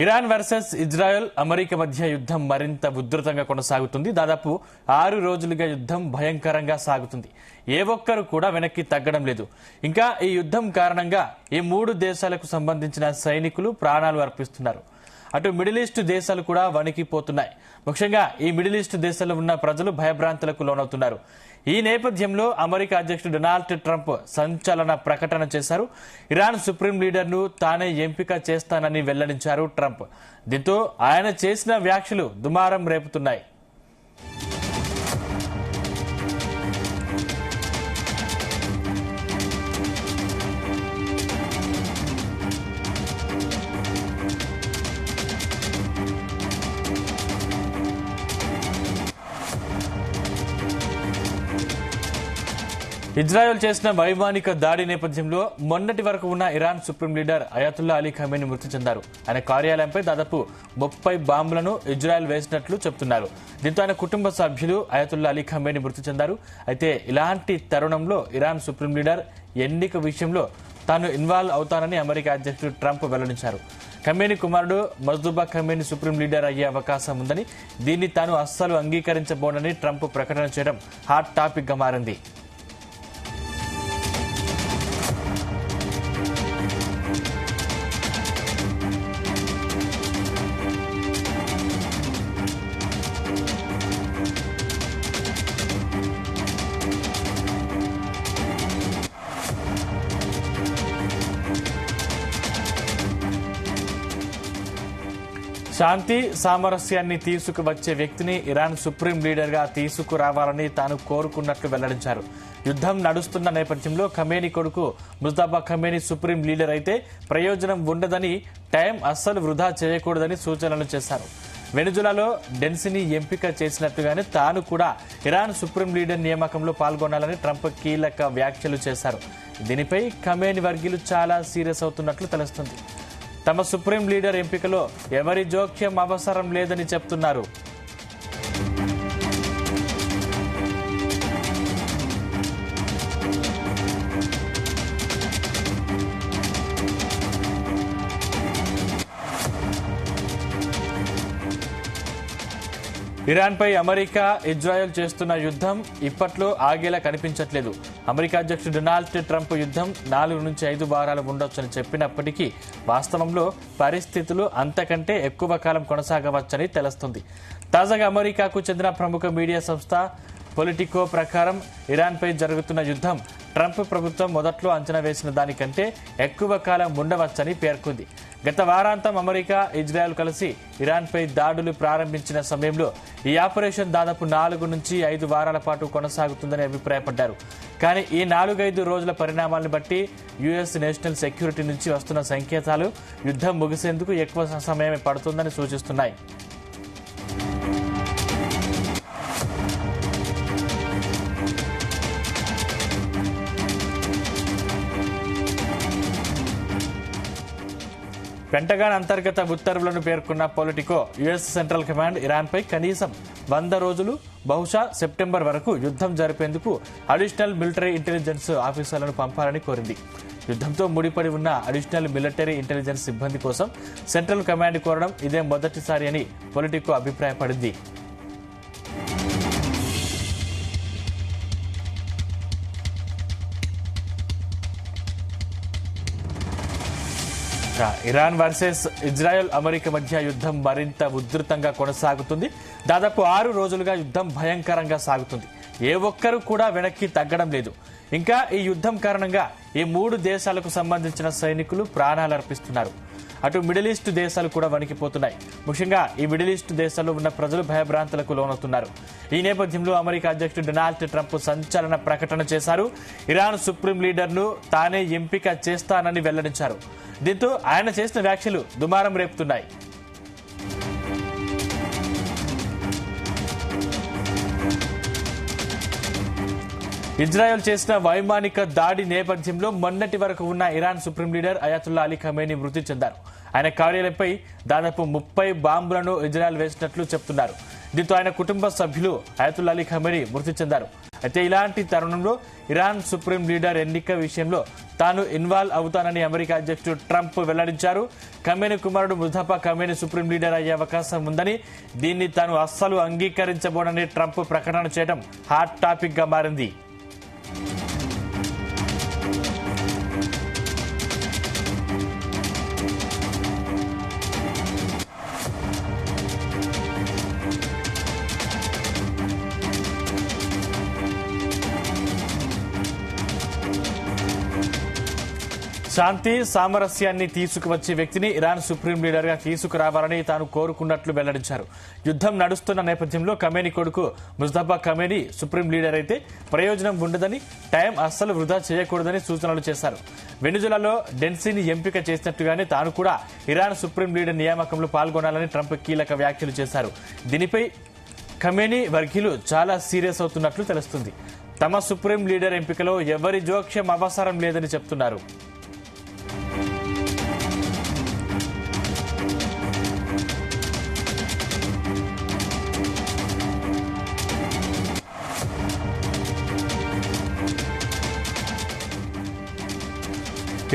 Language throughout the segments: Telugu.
ఇరాన్ వర్సెస్ ఇజ్రాయెల్ అమెరికా మధ్య యుద్ధం మరింత ఉధృతంగా కొనసాగుతుంది. దాదాపు 6 రోజులుగా యుద్ధం భయంకరంగా సాగుతుంది. ఏ ఒక్కరు కూడా వెనక్కి తగ్గడం లేదు. ఇంకా ఈ యుద్ధం కారణంగా ఈ 3 దేశాలకు సంబంధించిన సైనికులు ప్రాణాలు అర్పిస్తున్నారు. అటు మిడిల్ ఈస్ట్ దేశాలు కూడా వణికిపోతున్నాయి. ముఖ్యంగా ఈ మిడిల్ ఈస్ట్ దేశాల్లో ఉన్న ప్రజలు భయభ్రాంతులకు లోనవుతున్నారు. ఈ నేపథ్యంలో అమెరికా అధ్యక్షుడు డొనాల్డ్ ట్రంప్ సంచలన ప్రకటన చేశారు. ఇరాన్ సుప్రీం లీడర్ను తానే ఎంపిక చేస్తానని వెల్లడించారు ట్రంప్. దీంతో ఆయన చేసిన వ్యాఖ్యలు దుమారం రేపుతున్నాయి. ఇజ్రాయెల్ చేసిన వైమానిక దాడి నేపథ్యంలో మొన్నటి వరకు ఉన్న Iran supreme leader అయాతుల్లా Ali Khamenei మృతి చెందారు. ఆయన కార్యాలయంపై దాదాపు 30 బాంబులను ఇజ్రాయెల్ వేసినట్లు చెబుతున్నారు. దీంతో ఆయన కుటుంబ సభ్యులు అయాతుల్లా అలీ ఖమేనీ మృతి చెందారు. అయితే ఇలాంటి తరుణంలో ఇరాన్ సుప్రీం లీడర్ ఎన్నిక విషయంలో తాను ఇన్వాల్వ్ అవుతానని అమెరికా అధ్యక్షుడు ట్రంప్ వెల్లడించారు. ఖమేనీ కుమారుడు మజ్దూబా ఖమేనీ సుప్రీం లీడర్ అయ్యే అవకాశం ఉందని, దీన్ని తాను అస్సలు అంగీకరించబోనని ట్రంప్ ప్రకటన చేయడం హాట్ టాపిక్ గా మారింది. శాంతి సామరస్యాన్ని తీసుకువచ్చే వ్యక్తిని ఇరాన్ సుప్రీం లీడర్ గా తీసుకురావాలని తాను కోరుకున్నట్లు వెల్లడించారు. యుద్ధం నడుస్తున్న నేపథ్యంలో ఖమేనీ కొడుకు ముజ్తబా ఖమేనీ సుప్రీం లీడర్ అయితే ప్రయోజనం ఉండదని, టైం అస్సలు వృధా చేయకూడదని సూచనలు చేశారు. వెనుజులాలో డెన్సీని ఎంపిక చేసినట్టుగానే తాను కూడా ఇరాన్ సుప్రీం లీడర్ నియామకంలో పాల్గొనాలని ట్రంప్ కీలక వ్యాఖ్యలు చేశారు. దీనిపై ఖమేనీ వర్గీయులు చాలా సీరియస్ అవుతున్నట్లు తెలుస్తుంది. తమ సుప్రీం లీడర్ ఎంపికలో ఎవరి జోక్యం అవసరం లేదని చెప్తున్నారు. ఇరాన్పై అమెరికా ఇజ్రాయెల్ చేస్తున్న యుద్ధం ఇప్పట్లో ఆగేలా కనిపించట్లేదు. అమెరికా అధ్యక్షుడు డొనాల్డ్ ట్రంప్ యుద్ధం 4 నుంచి 5 వారాలు ఉండొచ్చని చెప్పినప్పటికీ వాస్తవంలో పరిస్థితులు అంతకంటే ఎక్కువ కాలం కొనసాగవచ్చని తెలుస్తుంది. తాజాగా అమెరికాకు చెందిన ప్రముఖ మీడియా సంస్థ పొలిటికో ప్రకారం ఇరాన్పై జరుగుతున్న యుద్ధం ట్రంప్ ప్రభుత్వం మొదట్లో అంచనా వేసిన దానికంటే ఎక్కువ కాలం ఉండవచ్చని పేర్కొంది. గత వారాంతం అమెరికా, ఇజ్రాయెల్ కలిసి ఇరాన్పై దాడులు ప్రారంభించిన సమయంలో ఈ ఆపరేషన్ దాదాపు 4 నుంచి 5 వారాల పాటు కొనసాగుతుందని అభిప్రాయపడ్డారు. కానీ ఈ 4-5 రోజుల పరిణామాలను బట్టి యుఎస్ నేషనల్ సెక్యూరిటీ నుంచి వస్తున్న సంకేతాలు యుద్ధం ముగిసేందుకు ఎక్కువ సమయం పడుతుందని సూచిస్తున్నాయి. పెంటగాన్ అంతర్గత ఉత్తర్వులను పేర్కొన్న పొలిటికో యుఎస్ సెంట్రల్ కమాండ్ ఇరాన్పై కనీసం 100 రోజులు, బహుశా సెప్టెంబర్ వరకు యుద్ధం జరిపేందుకు అడిషనల్ మిలిటరీ ఇంటెలిజెన్స్ ఆఫీసర్లను పంపాలని కోరింది. యుద్ధంతో ముడిపడి ఉన్న అడిషనల్ మిలిటరీ ఇంటెలిజెన్స్ సిబ్బంది కోసం సెంట్రల్ కమాండ్ కోరడం ఇదే మొదటిసారి అని పొలిటికో అభిప్రాయపడింది. ఇరాన్ వర్సెస్ ఇజ్రాయెల్ అమెరికా మధ్య యుద్ధం మరింత ఉధృతంగా కొనసాగుతుంది. దాదాపు 6 రోజులుగా యుద్ధం భయంకరంగా సాగుతుంది. ఏ ఒక్కరు కూడా వెనక్కి తగ్గడం లేదు. ఇంకా ఈ యుద్ధం కారణంగా ఈ 3 దేశాలకు సంబంధించిన సైనికులు ప్రాణాలు అర్పిస్తున్నారు. అటు మిడిల్ ఈస్ట్ దేశాలు కూడా వణికిపోతున్నాయి. ముఖ్యంగా ఈ మిడిల్ ఈస్ట్ దేశాల్లో ఉన్న ప్రజలు భయభ్రాంతులకు లోనవుతున్నారు. ఈ నేపథ్యంలో అమెరికా అధ్యక్షుడు డొనాల్డ్ ట్రంప్ సంచలన ప్రకటన చేశారు. ఇరాన్ సుప్రీం లీడర్ను తానే ఎంపిక చేస్తానని వెల్లడించారు. దీంతో ఆయన చేసిన వ్యాఖ్యలు దుమారం రేపుతున్నాయి. ఇజ్రాయెల్ చేసిన వైమానిక దాడి నేపథ్యంలో మొన్నటి వరకు ఉన్న Iran supreme leader అయాతుల్లా Ali Khamenei మృతి చెందారు. ఆయన కార్యాలయంపై దాదాపు 30 బాంబులను ఇజ్రాయెల్ వేసినట్లు చెప్తున్నారు. దీంతో ఆయన కుటుంబ సభ్యులు అయతుల్లా అలీ ఖమేనీ మృతి చెందారు. అయితే ఇలాంటి తరుణంలో ఇరాన్ సుప్రీం లీడర్ ఎన్నిక విషయంలో తాను ఇన్వాల్వ్ అవుతానని అమెరికా అధ్యక్షుడు ట్రంప్ వెల్లడించారు. ఖమేనీ కుమారుడు ముస్తఫా ఖమేనీ సుప్రీం లీడర్ అయ్యే అవకాశం ఉందని, దీన్ని తాను అస్సలు అంగీకరించబోనని ట్రంప్ ప్రకటన చేయడం హాట్ టాపిక్ గా మారింది. శాంతి సామరస్యాన్ని తీసుకువచ్చే వ్యక్తిని ఇరాన్ సుప్రీం లీడర్ గా తీసుకురావాలని తాను కోరుకున్నట్లు వెల్లడించారు. యుద్ధం నడుస్తున్న నేపథ్యంలో ఖమేనీ కొడుకు ముస్తఫా ఖమేనీ సుప్రీం లీడర్ అయితే ప్రయోజనం ఉండదని, టైం అస్సలు వృధా చేయకూడదని సూచనలు చేశారు. వెనుజులాలో డెన్సీని ఎంపిక చేసినట్టుగానే తాను కూడా ఇరాన్ సుప్రీం లీడర్ నియామకంలో పాల్గొనాలని ట్రంప్ కీలక వ్యాఖ్యలు చేశారు. దీనిపై ఖమేనీ వర్గీయులు చాలా సీరియస్ అవుతున్నట్లు తెలుస్తుంది. తమ సుప్రీం లీడర్ ఎంపికలో ఎవరి జోక్యం అవసరం లేదని చెప్తున్నారు.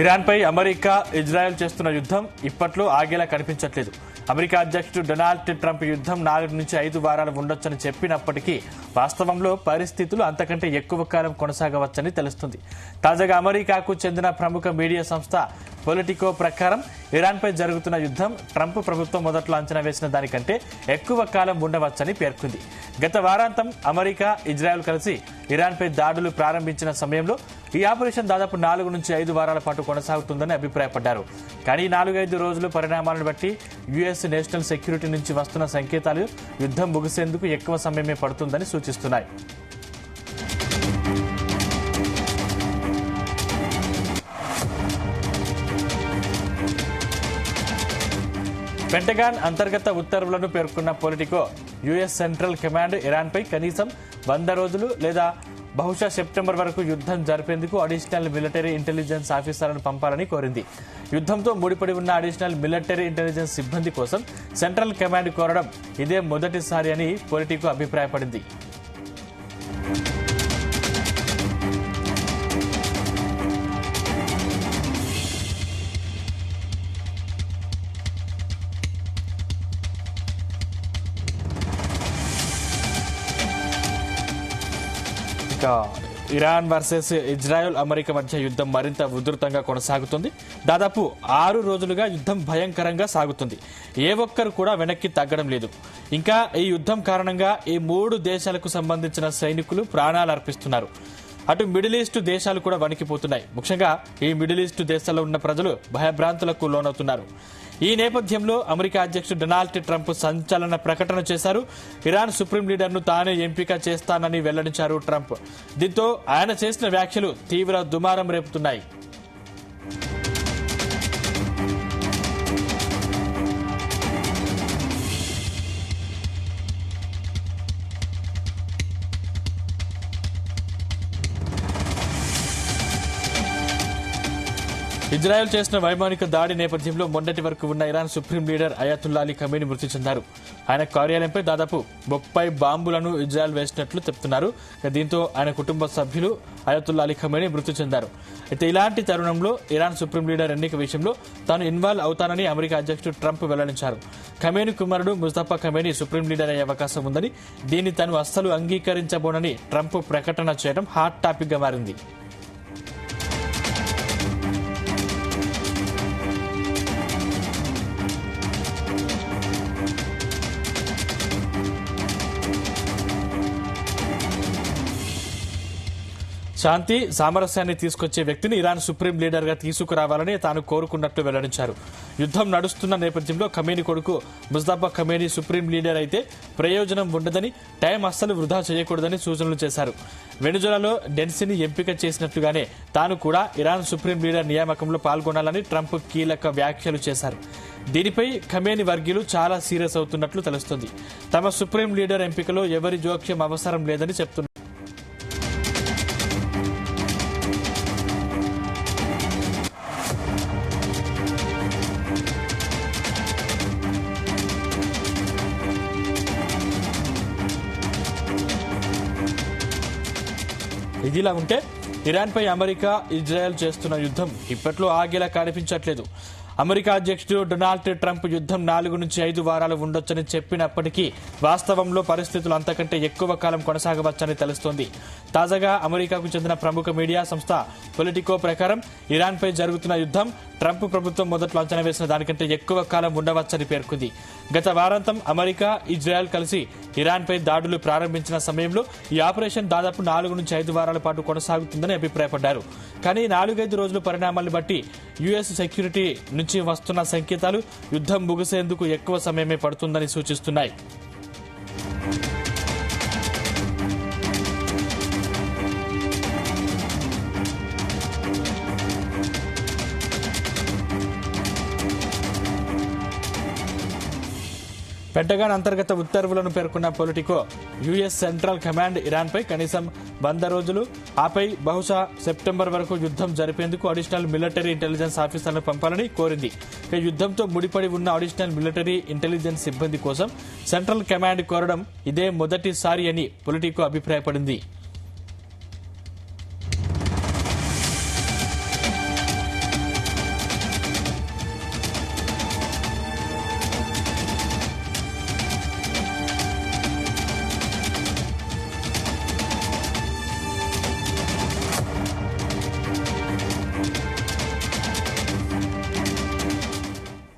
ఇరాన్పై అమెరికా ఇజ్రాయెల్ చేస్తున్న యుద్ధం ఇప్పట్లో ఆగేలా కనిపించట్లేదు. అమెరికా అధ్యక్షుడు డొనాల్డ్ ట్రంప్ యుద్ధం 4 నుంచి 5 వారాలు ఉండొచ్చని చెప్పినప్పటికీ వాస్తవంలో పరిస్థితులు అంతకంటే ఎక్కువ కాలం కొనసాగవచ్చని తెలుస్తుంది. తాజాగా అమెరికాకు చెందిన ప్రముఖ మీడియా సంస్థ పొలిటికో ప్రకారం ఇరాన్పై జరుగుతున్న యుద్ధం ట్రంప్ ప్రభుత్వం మొదట్లో అంచనా వేసిన దానికంటే ఎక్కువ కాలం ఉండవచ్చని పేర్కొంది. గత వారాంతం అమెరికా ఇజ్రాయెల్ కలిసి ఇరాన్పై దాడులు ప్రారంభించిన సమయంలో ఈ ఆపరేషన్ దాదాపు 4 నుంచి 5 వారాల పాటు కొనసాగుతుందని అభిప్రాయపడ్డారు. కానీ 4-5 రోజుల పరిణామాలను బట్టి యుఎస్ నేషనల్ సెక్యూరిటీ నుంచి వస్తున్న సంకేతాలు యుద్ధం ముగిసేందుకు ఎక్కువ సమయమే పడుతుందని సూచిస్తున్నాయి. పెంటగాన్ అంతర్గత ఉత్తర్వులను పేర్కొన్న పొలిటికో యుఎస్ సెంట్రల్ కమాండ్ ఇరాన్పై కనీసం 100 రోజులు లేదా బహుశా సెప్టెంబర్ వరకు యుద్ధం జరిపేందుకు అడిషనల్ మిలిటరీ ఇంటెలిజెన్స్ ఆఫీసర్లను పంపాలని కోరింది. యుద్ధంతో ముడిపడి ఉన్న అడిషనల్ మిలిటరీ ఇంటెలిజెన్స్ సిబ్బంది కోసం సెంట్రల్ కమాండ్ కోరడం ఇదే మొదటిసారి అని పొలిటికో అభిప్రాయపడింది. ఇరాన్ వర్సెస్ ఇజ్రాయెల్ అమెరికా మధ్య యుద్ధం మరింత ఉధృతంగా కొనసాగుతుంది. దాదాపు 6 రోజులుగా యుద్ధం భయంకరంగా సాగుతుంది. ఏ ఒక్కరు కూడా వెనక్కి తగ్గడం లేదు. ఇంకా ఈ యుద్ధం కారణంగా ఈ 3 దేశాలకు సంబంధించిన సైనికులు ప్రాణాలు అర్పిస్తున్నారు. అటు మిడిల్ ఈస్ట్ దేశాలు కూడా వణికిపోతున్నాయి. ముఖ్యంగా ఈ మిడిల్ ఈస్ట్ దేశాల్లో ఉన్న ప్రజలు భయభ్రాంతులకు లోనవుతున్నారు. ఈ నేపథ్యంలో అమెరికా అధ్యక్షుడు డొనాల్డ్ ట్రంప్ సంచలన ప్రకటన చేశారు. ఇరాన్ సుప్రీం లీడర్ను తానే ఎంపిక చేస్తానని వెల్లడించారు ట్రంప్. దీంతో ఆయన చేసిన వ్యాఖ్యలు తీవ్ర దుమారం రేపుతున్నాయి. ఇజ్రాయెల్ చేసిన వైమానిక దాడి నేపథ్యంలో మొన్నటి వరకు ఉన్న Iran supreme leader Ayatollah Ali Khamenei మృతి చెందారు. ఆయన కార్యాలయంపై దాదాపు 30 బాంబులను ఇజ్రాయెల్ వేసినట్లు చెప్తున్నారు. దీంతో ఆయన కుటుంబ సభ్యులు అయతుల్లా అలీ ఖమేనీ మృతి చెందారు. అయితే ఇలాంటి తరుణంలో ఇరాన్ సుప్రీం లీడర్ ఎన్నిక విషయంలో తాను ఇన్వాల్వ్ అవుతానని అమెరికా అధ్యక్షుడు ట్రంప్ వెల్లడించారు. ఖమేనీ కుమారుడు ముస్తఫా ఖమేనీ సుప్రీం లీడర్ అయ్యే అవకాశం ఉందని, దీన్ని తాను అస్సలు అంగీకరించబోనని ట్రంప్ ప్రకటన చేయడం హాట్ టాపిక్ గా మారింది. శాంతి సామరస్యాన్ని తీసుకొచ్చే వ్యక్తిని ఇరాన్ సుప్రీం లీడర్ గా తీసుకురావాలని తాను కోరుకున్నట్లు వెల్లడించారు. యుద్ధం నడుస్తున్న నేపథ్యంలో ఖమేనీ కొడుకు ముస్తఫా ఖమేనీ సుప్రీం లీడర్ అయితే ప్రయోజనం ఉండదని, టైం అస్సలు వృధా చేయకూడదని సూచనలు చేశారు. వెనుజులాలో డెన్సీని ఎంపిక చేసినట్లుగానే తాను కూడా ఇరాన్ సుప్రీం లీడర్ నియామకంలో పాల్గొనాలని ట్రంప్ కీలక వ్యాఖ్యలు చేశారు. దీనిపై ఖమేనీ వర్గీయులు చాలా సీరియస్ అవుతున్నట్లు తెలుస్తుంది. తమ సుప్రీం లీడర్ ఎంపికలో ఎవరి జోక్యం అవసరం లేదని చెప్తున్నారు. ఇదిలా ఉంటే ఇరాన్పై అమెరికా ఇజ్రాయెల్ చేస్తున్న యుద్ధం ఇప్పట్లో ఆగేలా కనిపించట్లేదు. అమెరికా అధ్యక్షుడు డొనాల్డ్ ట్రంప్ యుద్ధం 4 నుంచి 5 వారాలు ఉండొచ్చని చెప్పినప్పటికీ వాస్తవంలో పరిస్థితులు అంతకంటే ఎక్కువ కాలం కొనసాగవచ్చని తెలుస్తోంది. తాజాగా అమెరికాకు చెందిన ప్రముఖ మీడియా సంస్థ పొలిటికో ప్రకారం ఇరాన్పై జరుగుతున్న యుద్ధం ట్రంప్ ప్రభుత్వం మొదట్లో అంచనా వేసిన దానికంటే ఎక్కువ కాలం ఉండవచ్చని పేర్కొంది. గత వారాంతం అమెరికా, ఇజ్రాయెల్ కలిసి ఇరాన్పై దాడులు ప్రారంభించిన సమయంలో ఈ ఆపరేషన్ దాదాపు 4 నుంచి 5 వారాల పాటు కొనసాగుతుందని అభిప్రాయపడ్డారు. కానీ 4-5 రోజుల పరిణామాలను బట్టి యుఎస్ సెక్యూరిటీ నుంచి వస్తున్న సంకేతాలు యుద్ధం ముగిసేందుకు ఎక్కువ సమయమే పడుతుందని సూచిస్తున్నాయి. పెంటగాన్ అంతర్గత ఉత్తర్వులను పేర్కొన్న పొలిటికో యుఎస్ సెంట్రల్ కమాండ్ ఇరాన్పై కనీసం 100 రోజులు ఆపై బహుశా సెప్టెంబర్ వరకు యుద్ధం జరిపేందుకు అడిషనల్ మిలిటరీ ఇంటెలిజెన్స్ ఆఫీసర్లను పంపాలని కోరింది. యుద్ధంతో ముడిపడి ఉన్న అడిషనల్ మిలిటరీ ఇంటెలిజెన్స్ సిబ్బంది కోసం సెంట్రల్ కమాండ్ కోరడం ఇదే మొదటిసారి అని పొలిటికో అభిప్రాయపడింది.